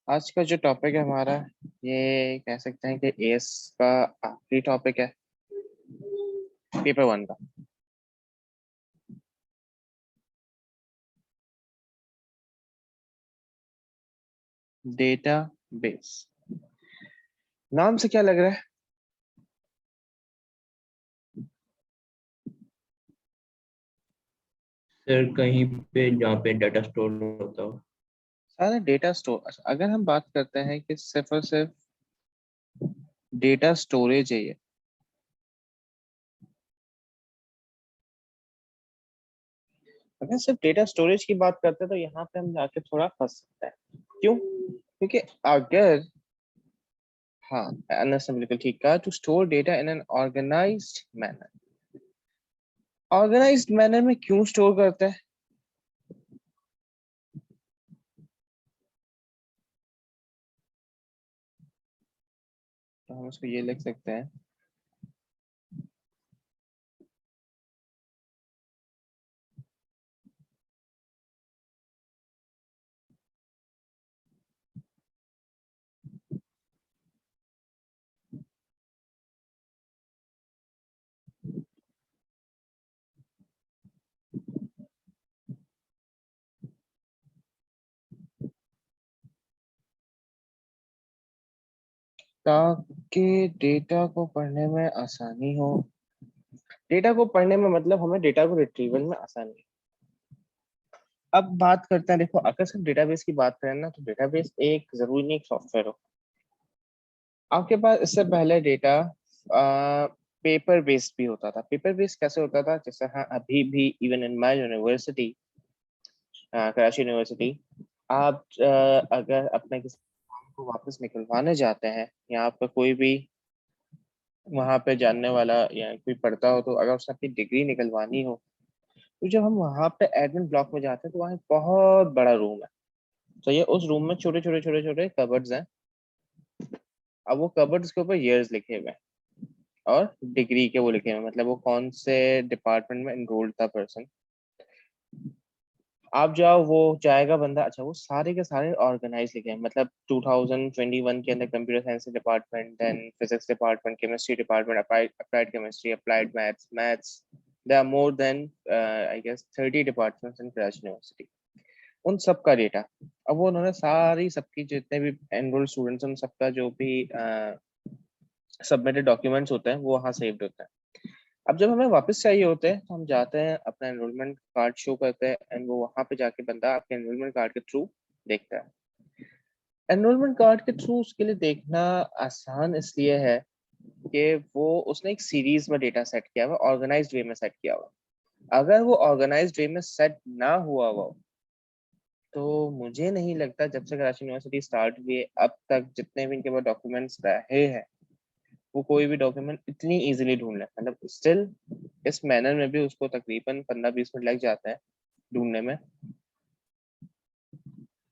आज का जो टॉपिक है हमारा, ये कह सकते हैं कि एएस का आखिरी टॉपिक है पेपर 1 का। डेटा बेस नाम से क्या लग रहा है? सर कहीं पे जहाँ पे डाटा स्टोर होता हो। सारा डेटा स्टोर। अच्छा, अगर हम बात करते हैं कि सिर्फ और सिर्फ डेटा स्टोरेज है ये, अगर सिर्फ डेटा स्टोरेज की बात करते हैं तो यहाँ पे हम जाके थोड़ा फंस सकते हैं। क्यों? क्योंकि अगर, हाँ, अनस ने बिल्कुल ठीक कहा, to store data in an organized manner. Organized manner में क्यों स्टोर करते हैं? तो हम उसको ये लिख सकते हैं, ताकि डेटा को पढ़ने में आसानी हो। डेटा को पढ़ने में मतलब हमें डेटा को रिट्रीवल में आसानी। अब बात करते हैं, देखो अगर सिर्फ डेटाबेस की बात करें ना, तो डेटाबेस एक जरूरी नहीं एक सॉफ्टवेयर हो। आपके पास इससे पहले डेटा पेपर बेस्ड भी होता था। पेपर बेस्ड कैसे होता था? जैसे हाँ, अभी भी even in my university, Karachi university, आप अगर अपने किसी काम को वापस निकलवाने जाते हैं, या आपका कोई भी वहां पे जानने वाला या कोई पढ़ता हो, तो अगर उसने अपनी डिग्री निकलवानी हो, तो जब हम वहां पे एडमिन ब्लॉक में जाते हैं तो वहाँ एक बहुत बड़ा रूम है। तो ये उस रूम में छोटे छोटे छोटे छोटे कबर्ड्स हैं। अब वो कबर्ड्स के ऊपर ईयर्स लिखे हुए हैं और डिग्री के वो लिखे हुए हैं, मतलब वो कौन से डिपार्टमेंट में एनरोल्ड था पर्सन। आप जाओ, वो जाएगा बंदा, अच्छा वो सारे के सारे ऑर्गेनाइज लिखे हैं, मतलब 2021 के अंदर computer science department, then physics department, chemistry department, applied chemistry, applied maths, there are more than I guess 30 departments in Karachi university. उन सब का डेटा, अब वो उन्होंने सारी सबकी जितने भी एनरोल्ड स्टूडेंट्स, उन सबका जो भी सबमिटेड डॉक्यूमेंट्स होते हैं वो वहाँ सेव्ड होते हैं। अब जब हमें वापस चाहिए होते हैं तो हम जाते हैं, अपना एनरोलमेंट कार्ड शो करते हैं, एंड वो वहां पे जाके बंदा आपके एनरोलमेंट कार्ड के थ्रू देखता है। एनरोलमेंट कार्ड के थ्रू उसके लिए देखना आसान इसलिए है कि वो उसने एक सीरीज में डेटा सेट किया हुआ, ऑर्गेनाइज्ड वे में सेट किया हुआ। अगर वो ऑर्गेनाइज्ड वे में सेट ना हुआ हुआ, तो मुझे नहीं लगता जब से कराची यूनिवर्सिटी स्टार्ट हुई है अब तक जितने भी इनके पास डॉक्यूमेंट्स रहे हैं, वो कोई भी डॉक्यूमेंट इतनी इजीली ढूंढ ले। मतलब स्टिल इस मैनर में भी उसको तकरीबन 15-20 मिनट लग जाते हैं ढूंढने में।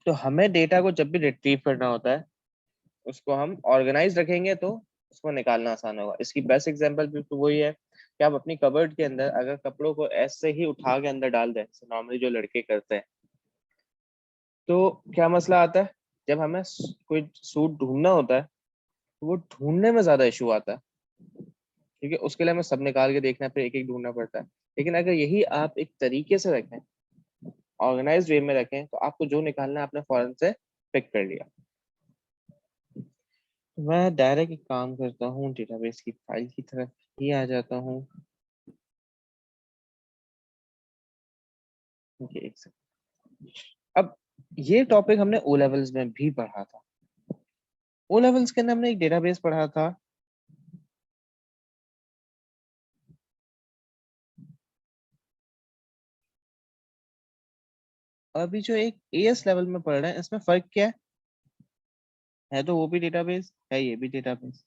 तो हमें डेटा को जब भी रिट्रीव करना होता है, उसको हम ऑर्गेनाइज रखेंगे तो उसको निकालना आसान होगा। इसकी बेस्ट एग्जांपल भी तो वही है कि आप अपनी कबर्ड के अंदर अगर कपड़ों को ऐसे ही उठा के अंदर डाल दें, नॉर्मली जो लड़के करते हैं, तो क्या मसला आता है? जब हमें कोई सूट ढूंढना होता है, तो वो ढूंढने में ज्यादा इशू आता है, क्योंकि उसके लिए हमें सब निकाल के देखना, फिर एक एक ढूंढना पड़ता है। लेकिन अगर यही आप एक तरीके से रखें, ऑर्गेनाइज्ड वे में रखें, तो आपको जो निकालना है आपने फौरन से पिक कर लिया। तो मैं डायरेक्ट एक काम करता हूँ, डेटाबेस की फाइल की तरफ ही आ जाता हूँ। ओके, एक सेकंड। अब ये टॉपिक हमने ओ लेवल्स में भी पढ़ा था। ओ लेवल्स के अंदर हमने एक डेटाबेस पढ़ा था, अभी जो एक एएस लेवल में पढ़ रहे हैं, इसमें फर्क क्या है? तो वो भी डेटाबेस है, ये भी डेटाबेस।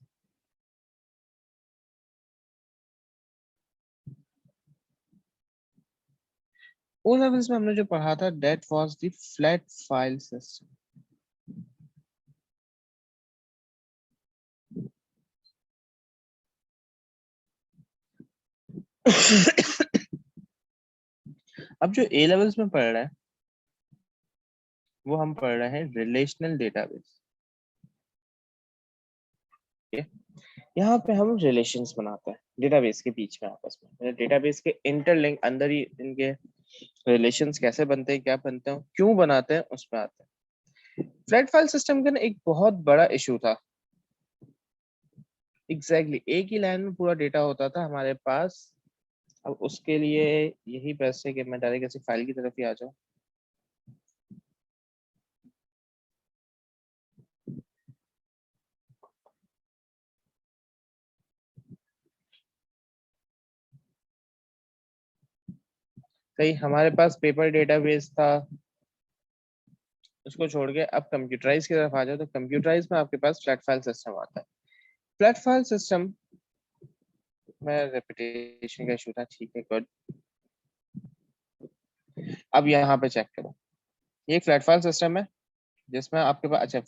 ओ लेवल्स में हमने जो पढ़ा था, that was the flat file system. अब जो ए लेवल्स में पढ़ रहे हैं, वो हम पढ़ रहे हैं रिलेशनल डेटाबेस। यहाँ पे हम रिलेशंस बनाते हैं डेटाबेस के बीच में आपस में, डेटाबेस के इंटरलिंक अंदर ही इनके रिलेशंस कैसे बनते हैं, क्या बनते हैं, क्यों बनाते हैं, उस पर आते हैं। फ्लैट फाइल सिस्टम का ना एक बहुत बड़ा इशू था। एग्जैक्टली एक ही लाइन में पूरा डेटा होता था हमारे पास। अब उसके लिए यही बेस्ट है कि मैं डायरेक्ट किसी फाइल की तरफ ही आ जाऊं। सही, हमारे पास पेपर डेटाबेस था, उसको छोड़ के अब कंप्यूटराइज की तरफ आ जाओ तो कंप्यूटराइज में आपके पास फ्लैट फाइल सिस्टम आता है। फ्लैट फाइल सिस्टम में रेपिटेशन का इशू था, ठीक है, गुड। अब यहाँ पे चेक करो, ये एक फ्लैट फाइल सिस्टम है जिसमें आपके पास, अच्छा,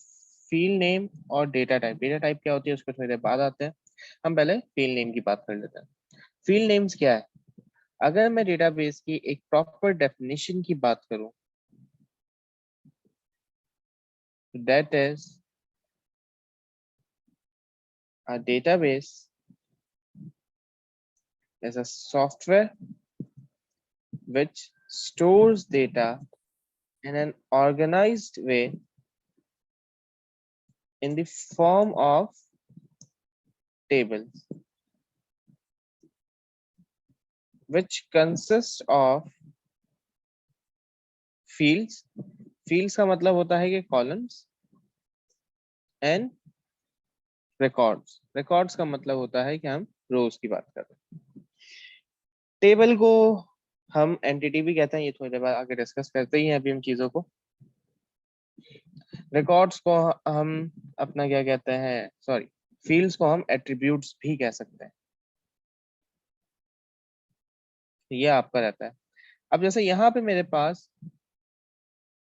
फील्ड नेम और डेटा टाइप। डेटा टाइप क्या होती है उसको थोड़ी देर बाद आते हैं, हम पहले फील्ड नेम की बात कर लेते हैं। फील्ड नेम्स क्या है? अगर मैं डेटाबेस की एक प्रॉपर डेफिनेशन की बात करूं, that is a database is a software which stores data in an organized way in the form of tables, which consist of fields. Fields का मतलब होता है कि columns and records. Records का मतलब होता है कि हम rows की बात कर रहे हैं। टेबल को हम एंटिटी भी कहते हैं, ये थोड़ी देर बाद आगे डिस्कस करते ही हैं अभी हम चीजों को। रिकॉर्ड्स को हम अपना क्या कहते हैं, सॉरी, फील्ड्स को हम एट्रीब्यूट्स भी कह सकते हैं। ये आपका रहता है। अब जैसे यहाँ पे मेरे पास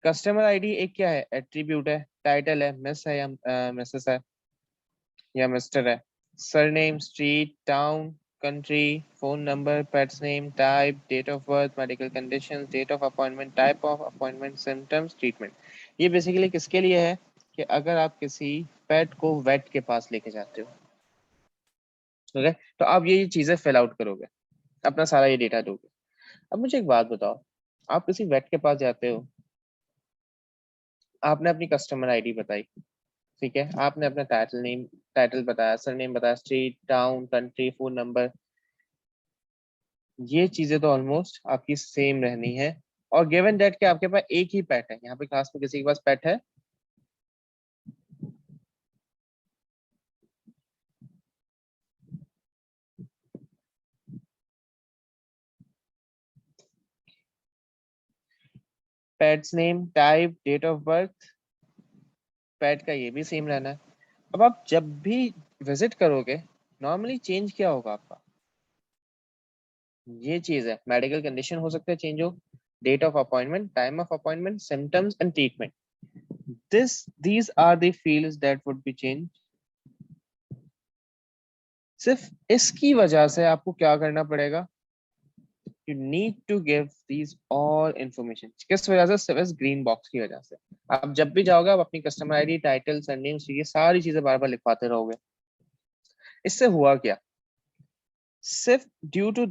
कस्टमर आईडी एक क्या है, एट्रीब्यूट है, टाइटल है, मिस है या मिसेस है या मिस्टर है, surname, street, town, country, phone number, pet's name, type, date of birth, medical condition, date of appointment, type of appointment, symptoms, treatment. ये बेसिकली किसके लिए है कि अगर आप किसी पेट को वेट के पास लेके जाते हो, ठीक है, तो आप ये चीजें फिल आउट करोगे, अपना सारा ये डेटा दोगे। अब मुझे एक बात बताओ, आप किसी वेट के पास जाते हो, आपने अपनी कस्टमर आईडी बताई, ठीक है, आपने अपना टाइटल बताया, सरनेम बताया, street, town, country, phone number, ये चीजें तो ऑलमोस्ट आपकी सेम रहनी है। और गिवन दैट कि आपके पास एक ही पेट है, यहाँ पे क्लास में किसी के पास पेट है? Pets name, type, date of birth, pet का ये भी सेम रहना है। अब आप जब भी विजिट करोगे, नॉर्मली चेंज क्या होगा आपका? ये चीज है, मेडिकल कंडीशन हो सकता है चेंज हो, date of appointment, time of appointment, symptoms and treatment. These are the fields that would be changed. सिर्फ इसकी वजह से आपको क्या करना पड़ेगा, you need to give these all information। किस वजह से? सिर्फ इस ग्रीन बॉक्स की वजह से। आप जब भी जाओगे आप अपनी कस्टमर आईडी, टाइटल, सरनेम, ये सारी चीजें बार बार लिखवाते रहोगे। इससे हुआ क्या, सिर्फ ड्यू टू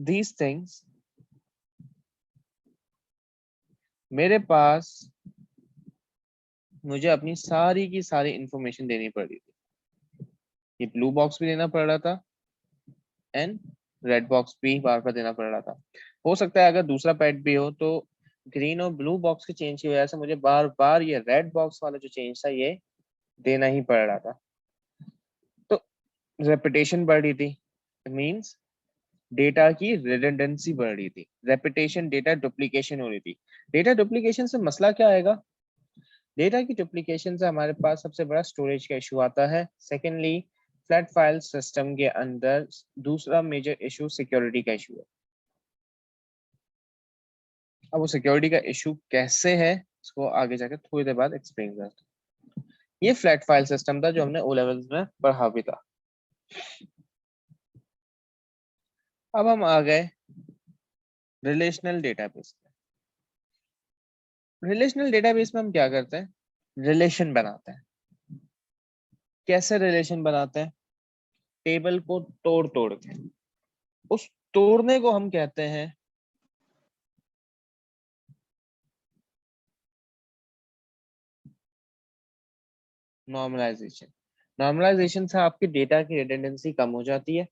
these things मेरे पास, मुझे अपनी सारी की सारी इंफॉर्मेशन देनी पड़ रही थी। ये ब्लू बॉक्स भी देना पड़ रहा था एंड रेड बॉक्स भी बार बार देना पड़ रहा था। हो सकता है अगर दूसरा पैड भी हो तो ग्रीन और ब्लू बॉक्स के चेंज की वजह से मुझे बार बार ये रेड बॉक्स वाला जो चेंज था ये देना ही पड़ रहा था। तो रेपिटेशन बढ़ रही थी, मींस डेटा की रिडंडेंसी बढ़ रही थी। रेपिटेशन, डेटा डुप्लीकेशन हो रही थी। डेटा डुप्लीकेशन से मसला क्या आएगा? डेटा की डुप्लीकेशन से हमारे पास सबसे बड़ा स्टोरेज का इशू आता है। सेकेंडली, फ्लैट फाइल सिस्टम के अंदर दूसरा मेजर इशू सिक्योरिटी का इशू है। अब वो सिक्योरिटी का इशू कैसे है इसको आगे जाकर थोड़ी देर बाद एक्सप्लेन करते हैं। ये फ्लैट फाइल सिस्टम था जो हमने ओ लेवल्स में पढ़ा भी था। अब हम आ गए रिलेशनल डेटाबेस में। रिलेशनल डेटाबेस में हम क्या करते हैं, रिलेशन बनाते हैं। कैसे रिलेशन बनाते हैं? टेबल को तोड़ तोड़ के। उस तोड़ने को हम कहते हैं नॉर्मलाइजेशन। नॉर्मलाइजेशन से आपके डेटा की रिडंडेंसी कम हो जाती है,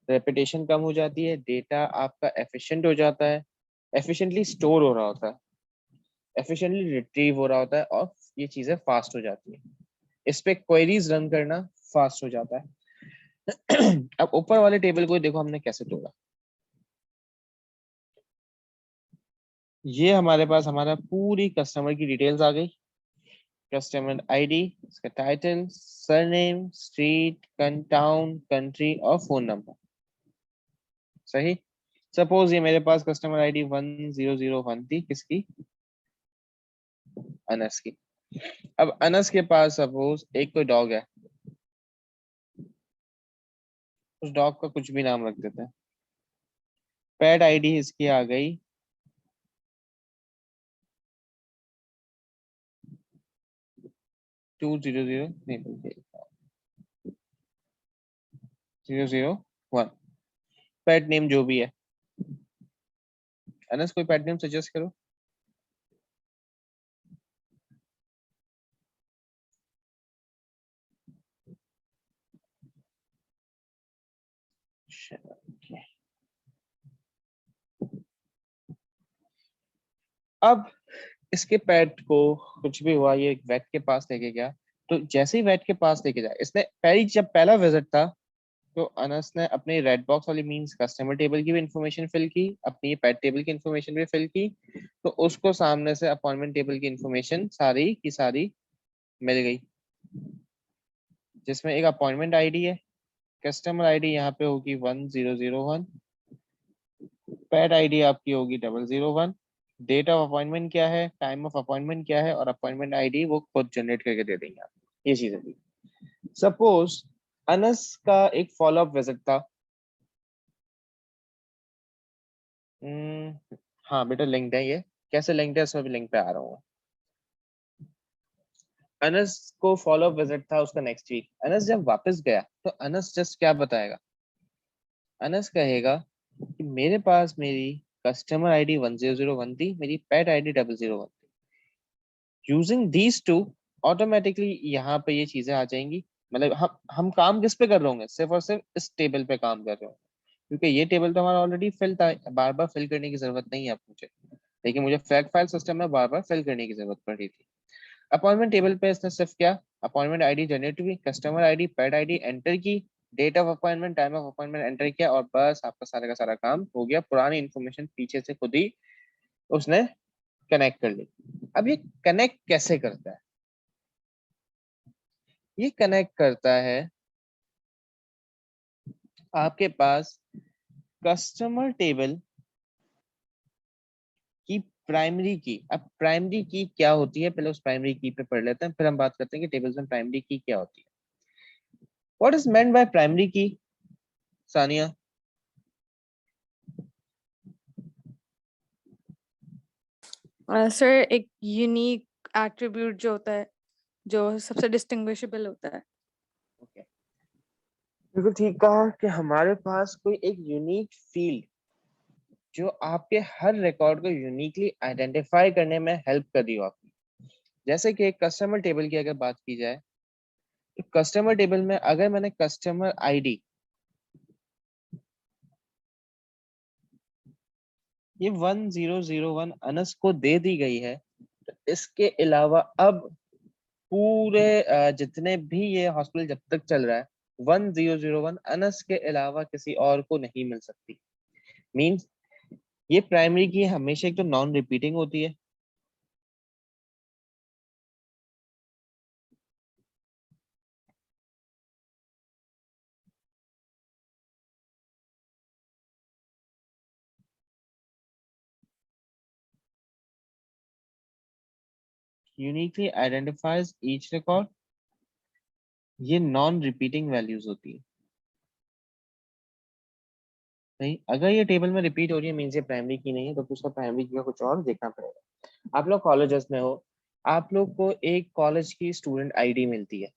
रेपिटेशन कम हो जाती है, डेटा आपका एफिशिएंट हो जाता है, एफिशिएंटली स्टोर हो रहा होता है, एफिशिएंटली रिट्रीव हो रहा होता है, और ये चीजें फास्ट हो जाती है। इस पे क्वेरीज रन करना फास्ट हो जाता है। अब ऊपर वाले टेबल को देखो हमने कैसे तोड़ा। ये हमारे पास हमारा पूरी कस्टमर की डिटेल्स आ गई। कस्टमर आईडी, इसका title, surname, street, town, country और फोन नंबर। सही। सपोज ये मेरे पास कस्टमर आईडी 1001 थी, किसकी? अनस की। अब अनस के पास सपोज एक कोई डॉग है, उस डॉग का कुछ भी नाम रख देते हैं। पेट आईडी इसकी आ गई 200 नहीं 001। पेट नेम जो भी है, अनस कोई पेट नेम सजेस्ट करो। अब इसके पेट को कुछ भी हुआ, ये वेट के पास लेके गया। तो जैसे ही वेट के पास लेके जाए, इसने पहली जब पहला विजिट था, तो अनस ने अपनी रेड बॉक्स वाली मींस कस्टमर टेबल की भी इंफॉर्मेशन फिल की, अपनी पेट टेबल की इंफॉर्मेशन भी फिल की। तो उसको सामने से अपॉइंटमेंट टेबल की इंफॉर्मेशन सारी की सारी मिल गई, जिसमें एक अपॉइंटमेंट आईडी है, कस्टमर आईडी यहाँ पे होगी 1001, पेट आईडी आपकी होगी 001, डेट ऑफ अपॉइंटमेंट क्या है, टाइम ऑफ अपॉइंटमेंट क्या है, और अपॉइंटमेंट आईडी वो खुद जनरेट करके दे देंगे आप। ये चीजें थी। सपोज अनस का एक फॉलोअप विजिट था। हाँ बेटा लिंक्ड है ये। कैसे लिंक्ड है, इसमें भी लिंक पे आ रहा हूँ। अनस को फॉलोअप विजिट था उसका नेक्स्ट वीक। अनस जब वापस गया तो अनस जस्ट क्या बताएगा? अनस कहेगा कि मेरे पास मेरी कस्टमर आईडी 1001 थी, मेरी पेट आईडी 001 थी। यूजिंग दीज टू, ऑटोमेटिकली यहाँ पे ये चीजें आ जाएंगी। मतलब हम काम किस पे कर रहे होंगे? सिर्फ और सिर्फ इस टेबल पे काम कर रहे होंगे, क्योंकि ये टेबल तो हमारा ऑलरेडी फिल था, बार बार फिल करने की जरूरत नहीं है अब मुझे। लेकिन मुझे फैक्ट फाइल सिस्टम में बार बार फिल करने की जरूरत पड़ रही थी। अपॉइंटमेंट टेबल पे इसने सिर्फ क्या, अपॉइंटमेंट आईडी जनरेट हुई, customer ID, pet ID enter की, date of appointment, time of appointment enter किया, और बस आपका सारा का सारा काम हो गया। पुरानी इन्फॉर्मेशन पीछे से खुद ही उसने कनेक्ट कर ली। अब ये कनेक्ट कैसे करता है? ये कनेक्ट करता है, आपके पास कस्टमर टेबल की प्राइमरी की। अब प्राइमरी की क्या होती है, पहले उस प्राइमरी की पे पढ़ लेते हैं, फिर हम बात करते हैं कि टेबल्स में प्राइमरी की क्या होती है। What is meant by primary की, सानिया? सर एक यूनिक एट्रीब्यूट जो होता है, जो सबसे डिस्टिंग्विशेबल होता है। ओके, बिल्कुल ठीक कहा कि हमारे पास कोई एक यूनिक फील्ड जो आपके हर रिकॉर्ड को यूनिकली आइडेंटिफाई करने में हेल्प कर रही हो आपकी। जैसे कि एक कस्टमर टेबल की अगर बात की जाए, तो कस्टमर टेबल में अगर मैंने कस्टमर आईडी ये 1001 अनस को दे दी गई है, तो इसके अलावा अब पूरे जितने भी ये हॉस्पिटल जब तक चल रहा है, 1001 अनस के अलावा किसी और को नहीं मिल सकती। मींस ये प्राइमरी की हमेशा एक तो नॉन रिपीटिंग होती है। यूनिकली आइडेंटिफाइज ईच रिकॉर्ड, ये नॉन रिपीटिंग वैल्यूज होती है। नहीं, अगर ये टेबल में रिपीट हो रही है मींस ये प्राइमरी की नहीं है, तो उसका प्राइमरी की का कुछ और देखना पड़ेगा। आप लोग कॉलेजेस में हो, आप लोग को एक कॉलेज की स्टूडेंट आईडी मिलती है,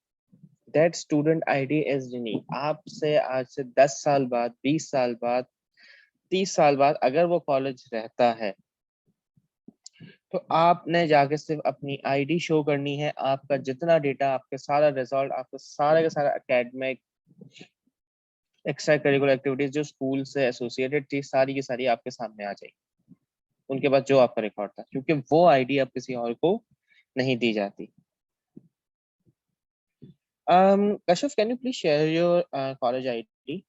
that student ID is unique. आपसे आज से 10 साल बाद, 20 साल बाद, 30 साल बाद अगर वो कॉलेज रहता है तो आपने जाके सिर्फ अपनी आईडी शो करनी है। आपका जितना डेटा, आपके सारा रिजल्ट, आपका सारा का सारा एकेडमिक, एक्स्ट्रा करिकुलर एक्टिविटीज जो स्कूल से एसोसिएटेड थी, सारी की सारी आपके सामने आ जाएगी। उनके पास जो आपका रिकॉर्ड था, क्योंकि वो आईडी अब किसी और को नहीं दी जाती। Kashif, can you please share your college ID?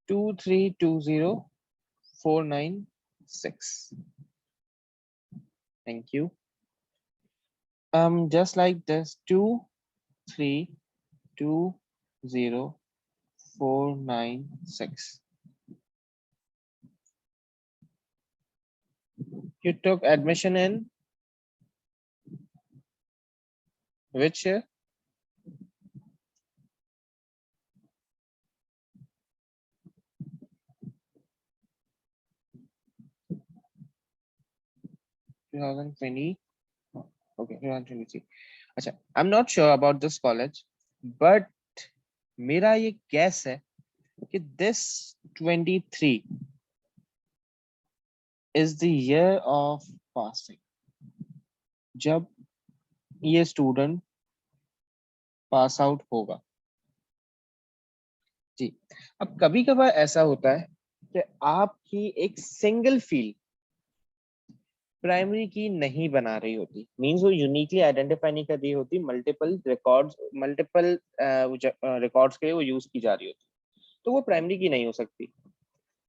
Two three two zero 496. Thank you. Just like this, 2320496. You took admission in which year? (2020) Okay, 2023. अच्छा, I'm not sure about this college, but मेरा ये guess है कि this 23 is the year of passing, जब ये student pass out होगा। जी, अब कभी कभार ऐसा होता है कि आपकी एक सिंगल फील्ड प्राइमरी की नहीं बना रही होती, मींस वो यूनिकली आइडेंटिफाई नहीं कर रही होती, मल्टीपल रिकॉर्ड्स के लिए वो यूज की जा रही होती, तो वो प्राइमरी की नहीं हो सकती।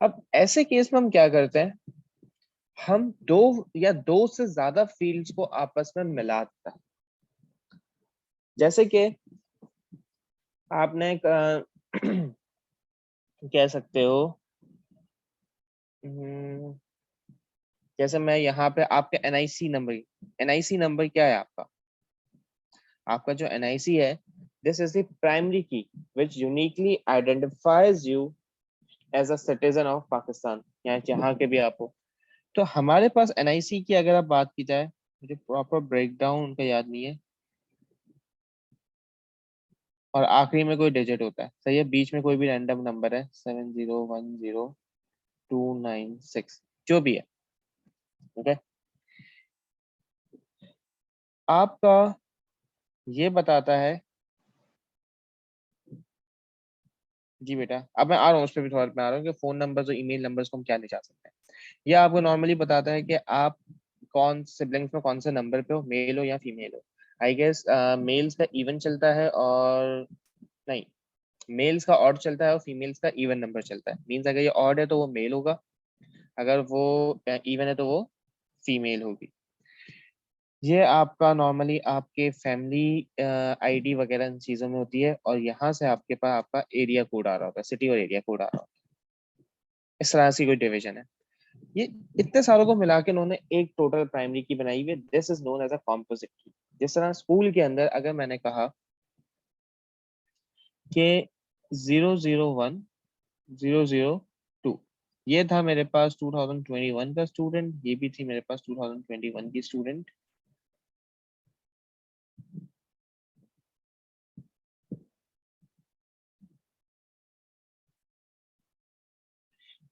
अब ऐसे केस में हम क्या करते हैं, हम दो या दो से ज्यादा फील्ड्स को आपस में मिला देते हैं। जैसे कि आपने कह सकते हो, जैसे मैं यहाँ पे आपके एनआईसी नंबर क्या है आपका? आपका जो एनआईसी है, this is the primary key which uniquely identifies you as a citizen of Pakistan, या जहाँ के भी आप हो। तो हमारे पास एनआईसी की अगर आप बात की जाए, मुझे प्रॉपर ब्रेकडाउन उनका याद नहीं है, और आखिरी में कोई डिजिट होता है, सही है, बीच में कोई भी रैंडम नंबर है, 7010296 जो भी है, ओके। आपका ये बताता है, जी बेटा, अब मैं आ रहा हूँ उस पर भी थोड़ा मैं आ रहा हूँ कि फोन नंबर्स और ईमेल नंबर्स को हम क्या निकाल सकते हैं। यह आपको नॉर्मली बताता है कि आप कौन सिबलिंग्स में कौन से नंबर पे हो, मेल हो या फीमेल हो। आई गेस मेल्स का इवन चलता है, और नहीं, मेल्स का ऑड चलता है और फीमेल्स का इवन नंबर चलता है। मींस अगर ये ऑड है तो वो मेल होगा, अगर वो इवन है तो वो फीमेल होगी। ये आपका नॉर्मली आपके फैमिली आईडी वगैरह इन चीजों में होती है, और यहाँ से आपके पास आपका एरिया कोड आ रहा होता है, सिटी और एरिया कोड आ रहा होता है। इस तरह से कोई डिवीजन है। ये इतने सारों को मिला के उन्होंने एक टोटल प्राइमरी की बनाई हुई है। This is known as a composite key. जिस तरह स्कूल के अंदर अगर मैंने कहा कि 001 002, ये था मेरे पास 2021 का स्टूडेंट, ये भी थी मेरे पास 2021 की स्टूडेंट।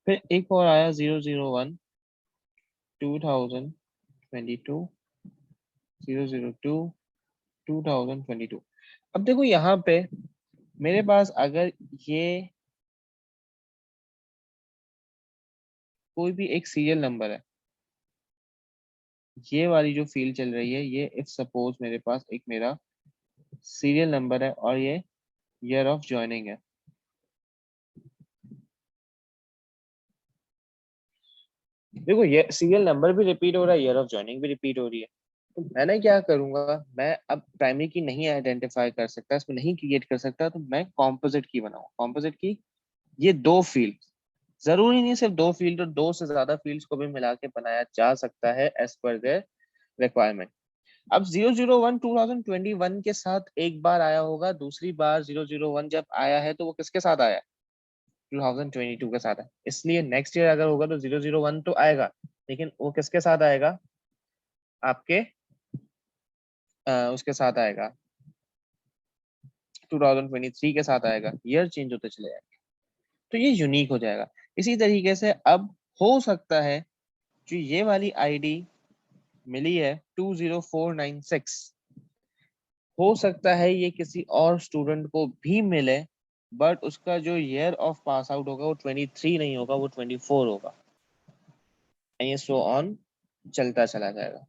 फिर एक और आया 001 2022 002 2022। अब देखो यहाँ पे मेरे पास अगर ये कोई भी एक सीरियल नंबर है, ये वाली जो फील्ड चल रही है, ये इफ सपोज मेरे पास एक मेरा सीरियल नंबर है और ये ईयर ऑफ ज्वाइनिंग है, देखो ये सीरियल नंबर भी रिपीट हो रहा है, ईयर ऑफ ज्वाइनिंग भी रिपीट हो रही है। तो मैंने क्या करूंगा, मैं अब प्राइमरी की नहीं आइडेंटिफाई कर सकता, इसमें नहीं क्रिएट कर सकता, तो मैं कॉम्पोजिट की बनाऊंगा। कॉम्पोजिट की ये दो फील्ड जरूरी नहीं सिर्फ 2 फील्ड और 2 से ज्यादा फील्ड्स को भी मिला के बनाया जा सकता है एज पर देयर रिक्वायरमेंट। अब 001 2021 के साथ एक बार आया होगा, दूसरी बार 001 जब आया है तो वो किसके साथ आया है? 2022 के साथ है। इसलिए नेक्स्ट ईयर अगर होगा तो 001 तो आएगा, लेकिन वो किसके साथ आएगा? आपके उसके साथ आएगा, 2023 के साथ आएगा। ईयर चेंज होते चले जाएंगे तो ये यूनिक हो जाएगा। इसी तरीके से अब हो सकता है जो ये वाली आईडी मिली है 20496, हो सकता है ये किसी और स्टूडेंट को भी मिले, बट उसका जो ईयर ऑफ पास आउट होगा वो 23 नहीं होगा, वो 24 होगा। ये सो ऑन चलता चला जाएगा।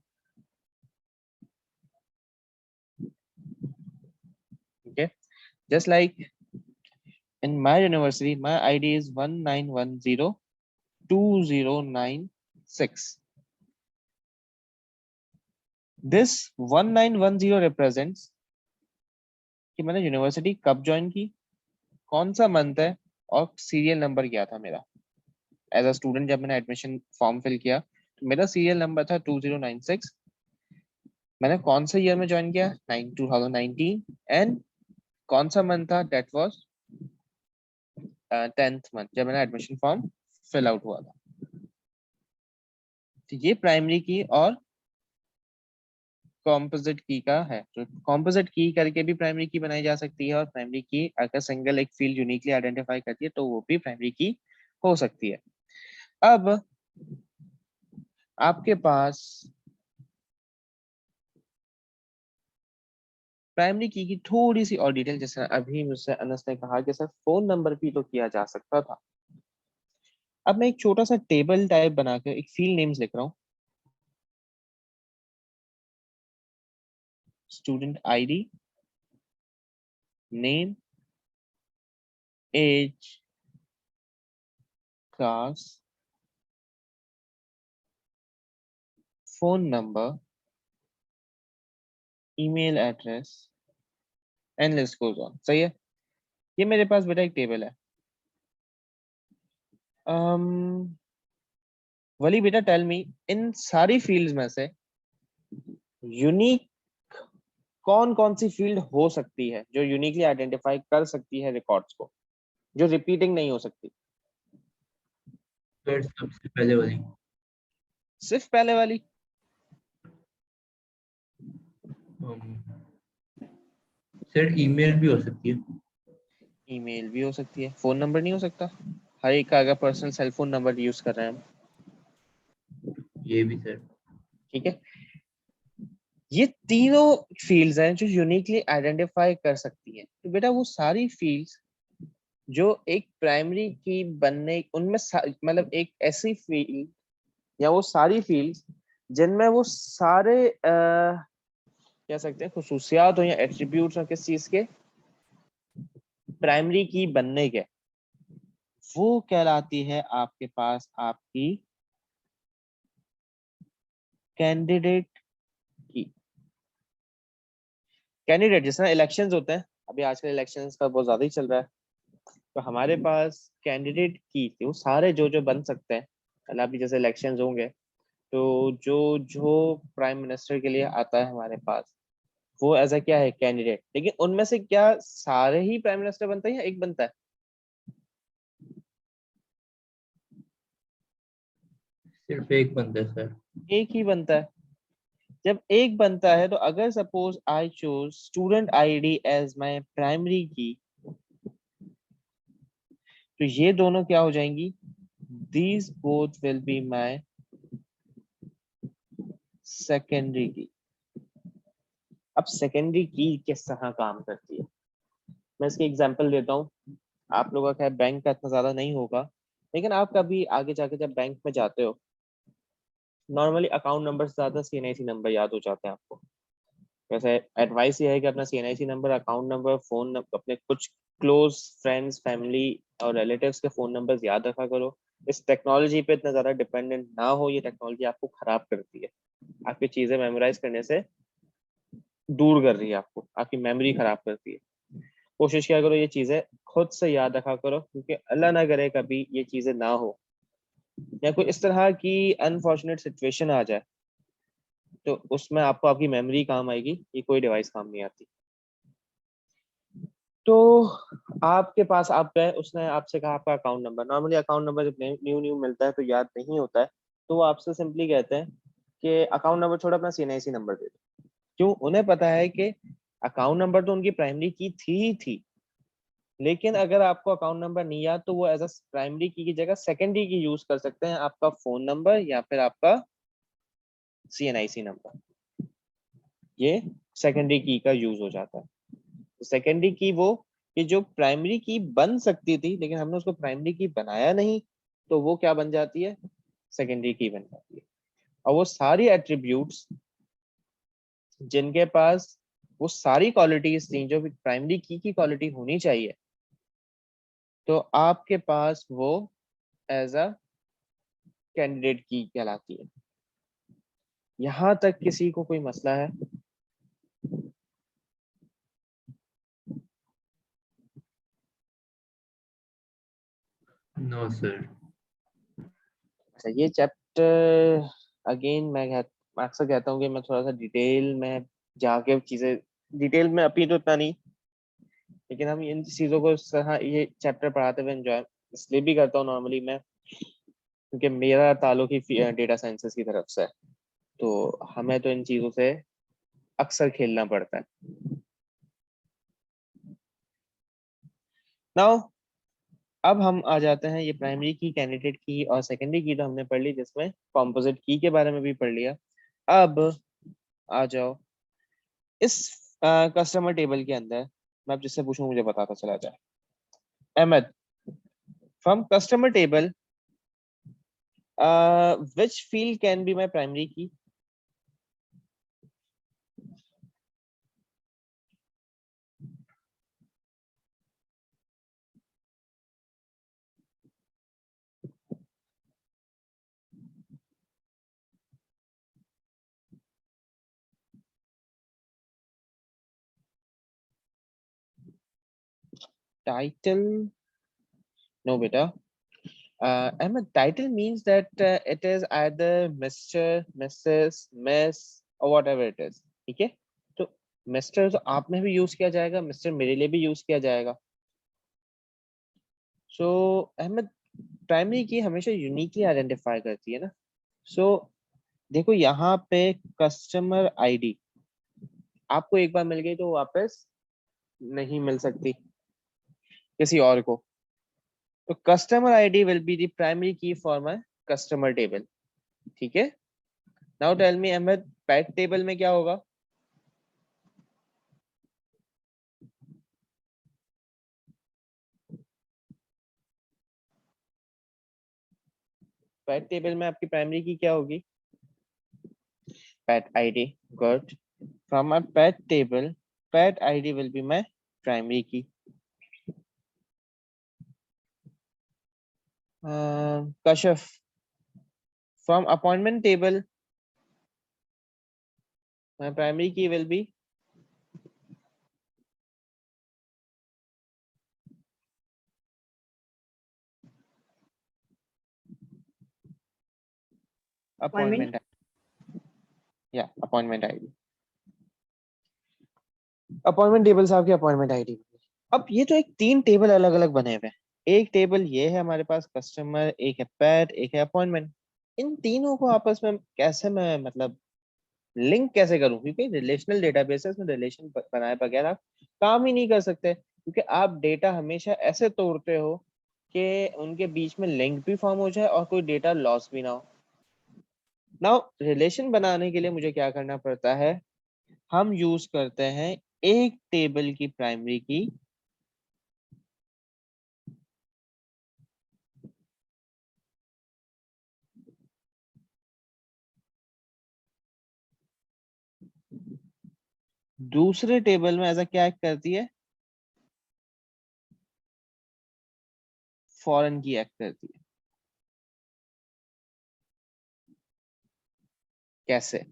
Okay, just like in my university, my ID is 191020996. This 1910 represents कि मैंने यूनिवर्सिटी कब ज्वाइन की, कौन सा मंथ है और सीरियल नंबर क्या था मेरा। एज अ स्टूडेंट जब मैंने एडमिशन फॉर्म फिल किया तो मेरा सीरियल नंबर था 2096। मैंने कौन सा ईयर में ज्वाइन किया? 2019। एंड कौन सा मंथ था? डेट वाज 10th मंथ जब मैंने एडमिशन फॉर्म फिल आउट हुआ था। तो ये प्राइमरी की और कॉम्पोजिट की का है। तो कॉम्पोजिट की करके भी प्राइमरी की बनाई जा सकती है, और प्राइमरी की अगर सिंगल एक फील्ड यूनिकली आइडेंटिफाई करती है तो वो भी प्राइमरी की हो सकती है। अब आपके पास प्राइमरी की थोड़ी सी और डिटेल, जैसे अभी मुझसे अनस ने कहा कि सर फोन नंबर भी तो किया जा सकता था। अब मैं एक छोटा सा टेबल टाइप बनाकर एक फील्ड नेम्स लिख रहा हूँ। Student ID, name, age, class, phone number, email address and list goes on. सही है? ये मेरे पास बेटा एक टेबल है। वली बेटा टेल मी, इन सारी फील्ड्स में से यूनिक कौन कौन सी फील्ड हो सकती है जो यूनिकली आइडेंटिफाई कर सकती है रिकॉर्ड्स को, जो रिपीटिंग नहीं हो सकती? सर सबसे पहले वाली। सिर्फ पहले वाली? सर ईमेल भी हो सकती है। ईमेल भी हो सकती है। फोन नंबर नहीं हो सकता? हर एक का अगर personal cell phone number use कर रहे हैं हम। ये भी सर। ठीक है, ये तीनों फील्ड्स हैं जो यूनिकली आइडेंटिफाई कर सकती है। तो बेटा वो सारी फील्ड्स जो एक प्राइमरी की बनने, उनमें मतलब एक ऐसी फील्ड या वो सारी फील्ड्स जिनमें वो सारे कह सकते हैं खुसूसियात हो या एट्रीब्यूट्स हो किस चीज के, प्राइमरी की बनने के, वो कहलाती है आपके पास आपकी कैंडिडेट की। कैंडिडेट जिस तरह इलेक्शंस होते हैं, अभी आजकल इलेक्शंस का बहुत ज्यादा ही चल रहा है, तो हमारे पास कैंडिडेट की थी वो सारे जो जो बन सकते हैं। कल अभी जैसे इलेक्शंस होंगे तो जो जो प्राइम मिनिस्टर के लिए आता है हमारे पास, वो एज अ क्या है? कैंडिडेट। लेकिन उनमें से क्या सारे ही प्राइम मिनिस्टर बनते हैं या एक बनता है? सिर्फ एक बंदा है सर। एक ही बनता है। जब एक बनता है तो अगर suppose I choose student ID as my primary key, तो ये दोनों क्या हो जाएंगी? These both will be my secondary key. अब सेकेंडरी की किस तरह काम करती है, मैं इसकी एग्जांपल देता हूँ। आप लोगों का बैंक का इतना ज्यादा नहीं होगा, लेकिन आप कभी आगे जाके जब बैंक में जाते हो, नॉर्मली अकाउंट नंबर से ज्यादा सीएनआईसी नंबर याद हो जाते हैं आपको। वैसे एडवाइस ये है कि अपना CNIC number, account number, phone number, अपने कुछ क्लोज फ्रेंड्स, फैमिली और रिलेटिव्स के फोन नंबर्स याद रखा करो। इस टेक्नोलॉजी पे इतना ज्यादा डिपेंडेंट ना हो, ये टेक्नोलॉजी आपको खराब करती है, आपकी चीजें मेमोराइज करने से दूर कर रही है, आपको आपकी मेमोरी खराब करती है। कोशिश किया करो ये चीजें खुद से याद रखा करो, क्योंकि अल्लाह ना करे कभी ये चीजें ना हो या कोई इस तरह की अनफॉर्चुनेट सिचुएशन आ जाए, तो उसमें आपको आपकी मेमोरी काम आएगी, ये कोई डिवाइस काम नहीं आती। तो आपके पास आप गए, उसने आपसे कहा आपका account number. Normally account number जब न्यू न्यू मिलता है तो याद नहीं होता है, तो वो आपसे सिंपली कहते हैं कि अकाउंट नंबर छोड़ अपना CNIC नंबर दे दो। क्यों? उन्हें पता है कि अकाउंट नंबर तो उनकी प्राइमरी की थी ही थी, लेकिन अगर आपको अकाउंट नंबर नहीं याद तो वो एज अ प्राइमरी की जगह सेकेंडरी की यूज कर सकते हैं, आपका फोन नंबर या फिर आपका CNIC नंबर। ये सेकेंडरी की का यूज हो जाता है। तो सेकेंडरी की वो कि जो प्राइमरी की बन सकती थी लेकिन हमने उसको प्राइमरी की बनाया नहीं, तो वो क्या बन जाती है? सेकेंडरी की बन जाती है। और वो सारी एट्रीब्यूट्स जिनके पास वो सारी क्वालिटीज थी जो प्राइमरी की क्वालिटी होनी चाहिए, तो आपके पास वो एज अ कैंडिडेट की कहलाती है। यहां तक किसी को कोई मसला है? No sir. अच्छा, ये चैप्टर अगेन मैं अक्सर कहता हूँ कि मैं थोड़ा सा डिटेल में जाके चीजें, डिटेल में अभी तो इतना नहीं, लेकिन हम इन चीजों को ये चैप्टर पढ़ाते हुए एंजॉय इसलिए भी करता हूँ नॉर्मली मैं, क्योंकि मेरा ताल्लुक ही डेटा साइंसेस की तरफ से है, तो हमें तो इन चीजों से अक्सर खेलना पड़ता है। नाउ अब हम आ जाते हैं, ये प्राइमरी की, कैंडिडेट की और सेकेंडरी की तो हमने पढ़ ली, जिसमें कॉम्पोजिट की के बारे में भी पढ़ लिया। अब आ जाओ इस कस्टमर टेबल के अंदर, मैं अब जिससे पूछूं मुझे बताता चला जाए। Ahmad, from customer table which field can be my primary key? Title? No, beta. Ahmed, title means that it is either Mr., Mrs., Miss or whatever it is. ठीक है? तो मिस्टर तो आप में भी यूज किया जाएगा, मिस्टर मेरे लिए भी यूज किया जाएगा। सो अहमद, प्राइमरी की हमेशा यूनिकली आइडेंटिफाई करती है ना। सो देखो यहाँ पे कस्टमर आईडी आपको एक बार मिल गई तो वापस नहीं मिल सकती किसी और को। तो customer ID will be the primary key for my customer table. ठीक है? Now tell me Ahmad, pet table में क्या होगा? पैट टेबल में आपकी प्राइमरी की क्या होगी? Pet ID. Good. From my pet table, pet ID will be my primary key. Kashaf, from appointment table, my primary key will be appointment, या appointment ID. Appointment table से आपकी appointment ID. अब ये तो एक तीन टेबल अलग अलग बने हुए हैं। एक टेबल ये है हमारे पास कस्टमर, एक है पैट, एक है अपॉइंटमेंट। इन तीनों को आपस में कैसे मैं मतलब लिंक कैसे करूं? क्योंकि रिलेशनल डेटाबेसेस में रिलेशन बनाए बगैर आप काम ही नहीं कर सकते, क्योंकि आप डेटा हमेशा ऐसे तोड़ते हो कि उनके बीच में लिंक भी फॉर्म हो जाए और कोई डेटा लॉस भी ना हो। नाउ रिलेशन बनाने के लिए मुझे क्या करना पड़ता है? हम यूज करते हैं एक टेबल की प्राइमरी की दूसरे टेबल में ऐसा क्या एक्ट करती है? फॉरेन की एक्ट करती है। कैसे?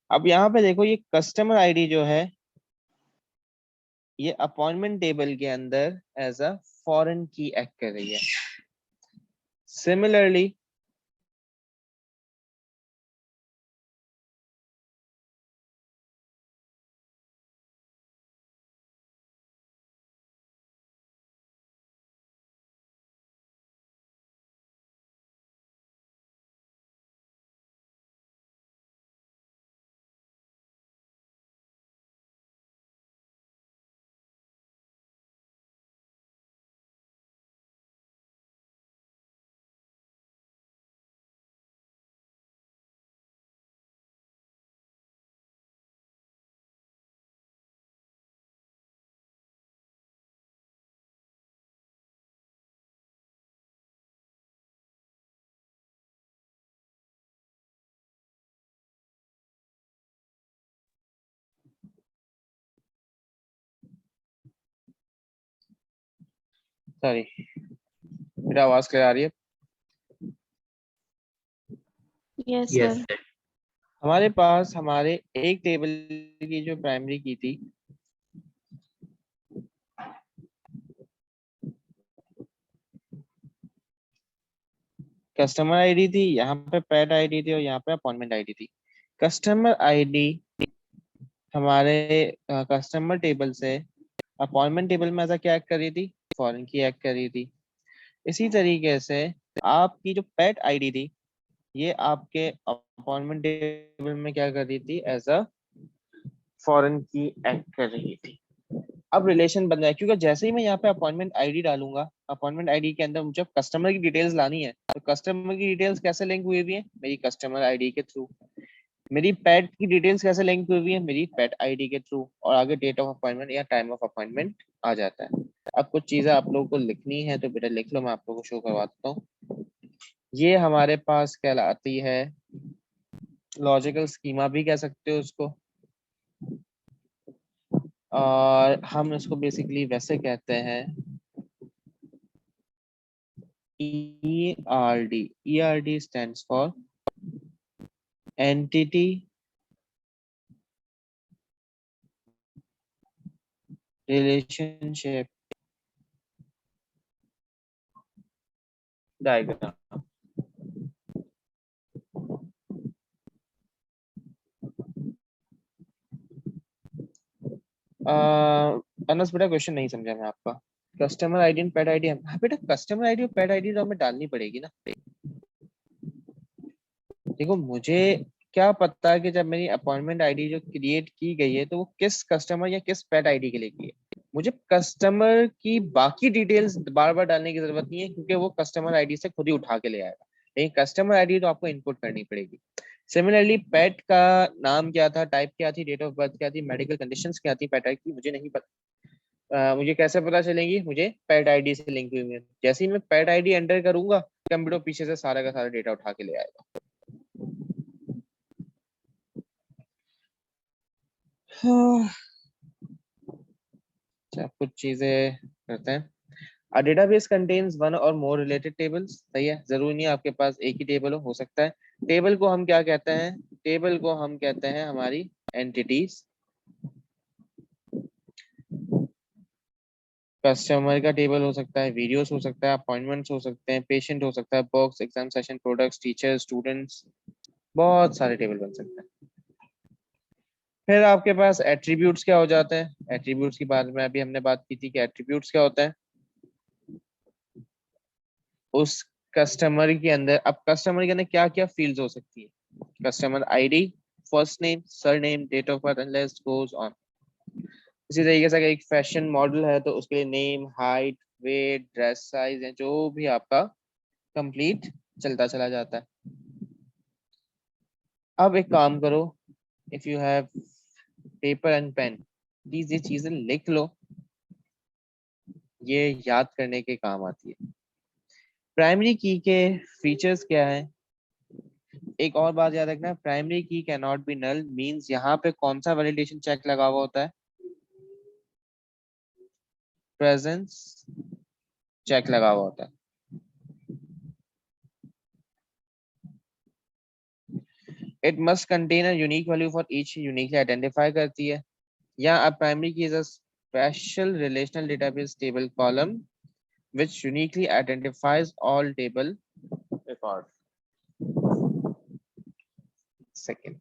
अब यहाँ पे देखो, ये कस्टमर आईडी जो है ये अपॉइंटमेंट टेबल के अंदर एज अ फॉरेन की एक्ट कर रही है। सिमिलरली सॉरी, मेरा आवाज क्लियर आ रही है? Yes yes sir. हमारे पास हमारे एक टेबल की जो प्राइमरी की थी, कस्टमर आईडी थी, यहाँ पे पेट आईडी थी और यहाँ पे अपॉइंटमेंट आईडी थी। कस्टमर आईडी हमारे कस्टमर टेबल से अपॉइंटमेंट टेबल में ऐसा क्या एक्ट कर रही थी, फॉरेन की एक्ट कर रही थी। इसी तरीके से आपकी जो पेट आईडी थी, ये आपके अपॉइंटमेंट टेबल में क्या कर रही थी, एज अ फॉरेन की एक्ट कर रही थी। अब रिलेशन बन जाए, क्योंकि जैसे ही मैं यहाँ पे अपॉइंटमेंट आईडी डालूंगा, अपॉइंटमेंट आईडी के अंदर मुझे कस्टमर की डिटेल्स लानी है, तो कस्टमर की डिटेल्स कैसे लिंक हुई हुई है, मेरी कस्टमर आईडी के थ्रू। मेरी पेट की डिटेल्स कैसे लिंक हुई हुई है, मेरी पेट आईडी के थ्रू, और आगे डेट ऑफ अपॉइंटमेंट या टाइम ऑफ अपॉइंटमेंट आ जाता है। अब कुछ चीजें आप लोगों को लिखनी है तो बेटा लिख लो, मैं आप लोगों को शो करवा देता हूँ। ये हमारे पास कहलाती है लॉजिकल स्कीमा भी कह सकते हो उसको, और हम इसको बेसिकली वैसे कहते हैं ERD। ERD stands for entity relationship diagram। Anas बेटा क्वेश्चन नहीं समझा मैं आपका। Customer ID and paid ID, हाँ बेटा कस्टमर आईडी और पेड आईडी तो हमें डालनी पड़ेगी ना। देखो मुझे क्या पता कि जब मेरी अपॉइंटमेंट आईडी जो क्रिएट की गई है तो वो किस कस्टमर या किस पेड आईडी के लिए की है। मुझे कस्टमर की बाकी डिटेल्स बार बार डालने की जरूरत नहीं है, क्योंकि वो कस्टमर आईडी से खुद ही उठा के ले आएगा। लेकिन कस्टमर आईडी तो आपको इनपुट करनी पड़ेगी। सिमिलरली पेट का नाम क्या था, टाइप क्या थी, डेट ऑफ बर्थ क्या थी, मेडिकल कंडीशंस क्या थी पेट की, मुझे नहीं पता। मुझे कैसे पता चलेंगी, मुझे पेट आईडी से लिंक हुई है। जैसे ही मैं पेट आईडी एंटर करूंगा, कंप्यूटर पीछे से सारा का सारा डेटा उठा के ले आएगा। अच्छा कुछ चीजें करते हैं। A database contains one or more related tables। सही है, जरूरी नहीं है आपके पास एक ही टेबल हो सकता है। टेबल को हम क्या कहते हैं, टेबल को हम कहते हैं हमारी एंटिटीज। कस्टमर का टेबल हो सकता है, वीडियोस हो सकता है, अपॉइंटमेंट्स हो सकते हैं, पेशेंट हो सकता है, box, exam session, products, teachers, students, बहुत सारे टेबल बन सकते हैं। फिर आपके पास एट्रीब्यूट्स क्या हो जाते हैं। एट्रीब्यूट्स की बारे में अभी हमने बात की थी कि एट्रीब्यूट्स क्या होता है। उस कस्टमर के अंदर, अब कस्टमर के अंदर क्या क्या फील्ड्स हो सकती है, customer ID, first name, surname, date of birth, and list goes on. इसी तरीके से अगर एक फैशन मॉडल है तो उसके लिए name, height, weight, dress size है, जो भी आपका कंप्लीट चलता चला जाता है। अब एक काम करो, if you have paper and pen, please ये चीजें लिख लो, ये याद करने के काम आती है। प्राइमरी की के फीचर्स क्या है। एक और बात याद रखना, primary key can not be null, means यहाँ पे कौन सा वैलिडेशन चेक लगा हुआ होता है, प्रेजेंस चेक लगा हुआ होता है। It must contain a unique value for each, uniquely identify करती है। या अब प्राइमरी की special relational database table column which uniquely identifies all table records. Second.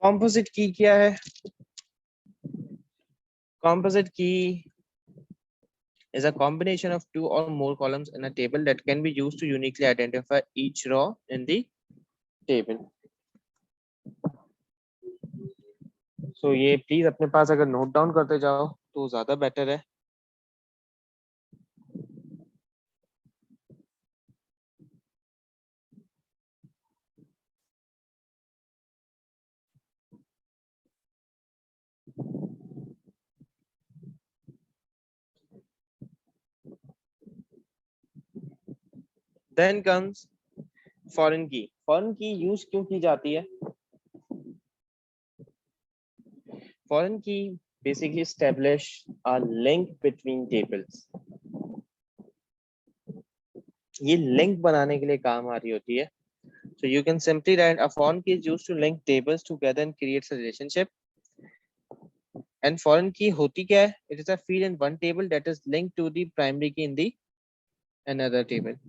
Composite key क्या है? Composite key is a combination of two or more columns in a table that can be used to uniquely identify each row in the table. So ये please अपने पास अगर note down करते जाओ तो ज्यादा better है. Then comes foreign key. Foreign key use क्यों की जाती है? Foreign key basically establish a link between tables. ये लिंक बनाने के लिए काम आ रही होती है. So you can simply write a foreign key is used to link tables together and creates a relationship. And foreign key होती क्या है? It is a field in one table that is linked to the primary key in the another table.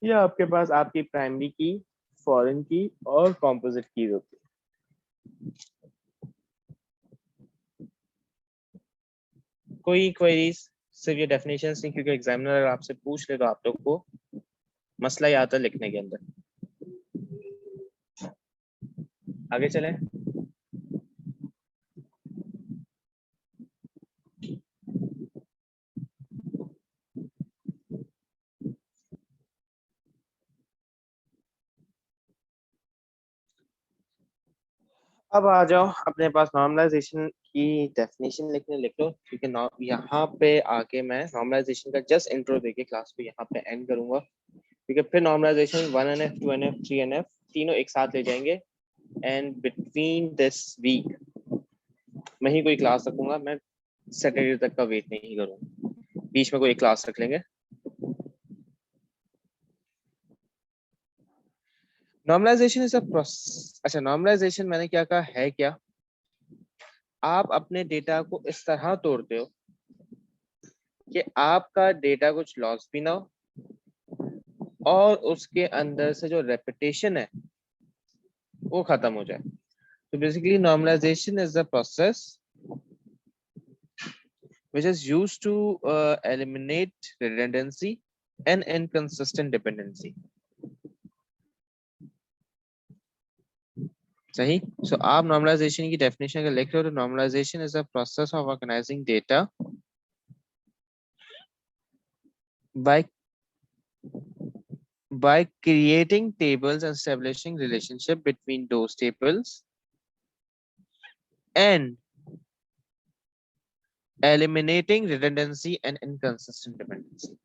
या आपके पास आपकी primary की, foreign की और composite keys होती है. कोई क्वेरीज? सिर्फ ये डेफिनेशंस नहीं, क्योंकि एग्जामिनर आपसे पूछ ले तो आप लोग को मसला ही आता है लिखने के अंदर. आगे चलें. अब आ जाओ अपने पास नॉर्मलाइजेशन की डेफिनेशन लिखने लिख लो, क्योंकि यहाँ पे आके मैं नॉर्मलाइजेशन का जस्ट इंट्रो देके क्लास को यहाँ पे एंड करूंगा, क्योंकि फिर नॉर्मलाइजेशन 1NF 2NF 3NF तीनों एक साथ ले जाएंगे. एंड बिटवीन दिस वीक मैं ही कोई क्लास रखूंगा, मैं सैटरडे तक का वेट नहीं करूंगा, बीच में कोई क्लास रख लेंगे. Normalization is a process. अच्छा, नॉर्मलाइजेशन मैंने क्या कहा है? क्या आप अपने डेटा को इस तरह तोड़ते हो कि आपका डेटा कुछ लॉस भी ना हो और उसके अंदर से जो रेपिटेशन है वो खत्म हो जाए. तो basically normalization is the process which is used to eliminate redundancy and inconsistent dependency. सही. सो आप नॉर्मलाइजेशन की डेफिनेशन अगर लिख रहे हो तो normalization is a process of organizing data by creating tables and establishing relationship between those tables and eliminating redundancy and inconsistent dependency.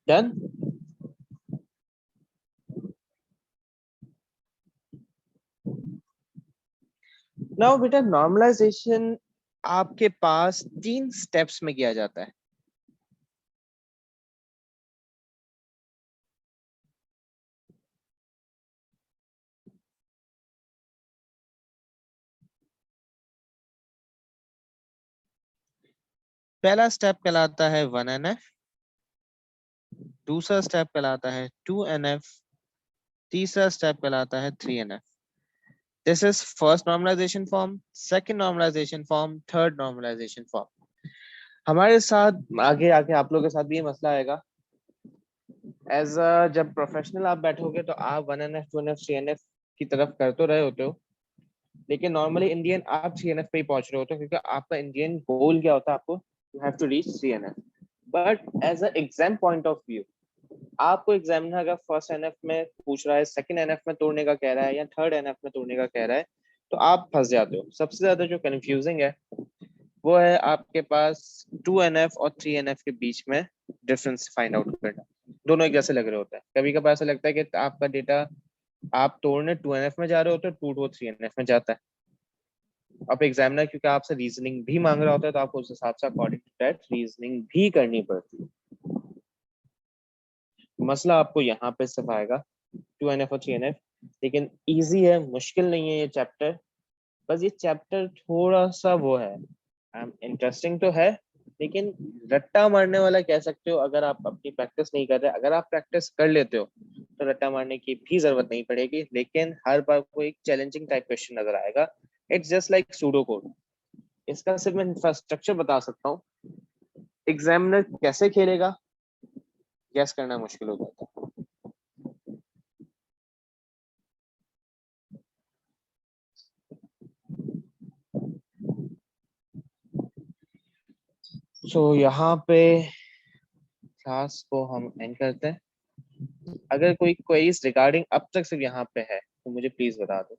Done? Now बेटा normalisation आपके पास 3 स्टेप्स में किया जाता है. पहला स्टेप कहलाता है 1NF, दूसरा स्टेप कहलाता है 2NF, तीसरा स्टेप कहलाता है 3NF. This is first normalization form, second normalization form, third normalization form. हमारे साथ आगे आके आप लोगों के साथ भी ये मसला आएगा. एज जब प्रोफेशनल आप बैठोगे तो आप 1NF 2NF 3NF की तरफ कर तो रहे होते हो, लेकिन नॉर्मली इंडियन आप 3NF पे ही पहुंच रहे होते हो, क्योंकि आपका इंडियन गोल क्या होता है, आपको you have to reach 3NF। But as a exam point of view, आपको एग्जामिनर अगर फर्स्ट एनएफ में पूछ रहा है, सेकंड एनएफ में तोड़ने का कह रहा है, या थर्ड एनएफ में तोड़ने का कह रहा है, तो आप फंस जाते हो। सबसे ज्यादा जो कंफ्यूजिंग है वो है आपके पास 2NF और 3NF के बीच में डिफरेंस फाइंड आउट करना। दोनों एक जैसे लग रहे होते हैं। कभी कभार ऐसा लगता है कि आपका डेटा आप तोड़ने 2NF में जा रहे होते हो, टूट वो 3NF में जाता है। अब एग्जामिनर क्योंकि आपसे रीजनिंग भी मांग रहा होता है, तो आपको उस हिसाब से अकॉर्डिंग टू दैट रीजनिंग भी करनी पड़ती है। मसला आपको यहाँ पे सिर्फ आएगा 2NF और 3NF, लेकिन इजी है, मुश्किल नहीं है ये चैप्टर। बस ये चैप्टर थोड़ा सा वो है, इंटरेस्टिंग तो है, लेकिन रट्टा मारने वाला कह सकते हो अगर आप अपनी प्रैक्टिस नहीं कर रहे। अगर आप प्रैक्टिस कर लेते हो तो रट्टा मारने की भी जरूरत नहीं पड़ेगी, लेकिन हर बार को एक चैलेंजिंग टाइप क्वेश्चन नजर आएगा। It's just like pseudo code. इसका सिर्फ मैं इंफ्रास्ट्रक्चर बता सकता हूँ, एग्जामिनर कैसे खेलेगा गैस करना मुश्किल हो जाता है। सो यहाँ पे क्लास को हम एंड करते हैं। अगर कोई क्वेरीज रिगार्डिंग अब तक सिर्फ यहाँ पे है तो मुझे प्लीज बता दो।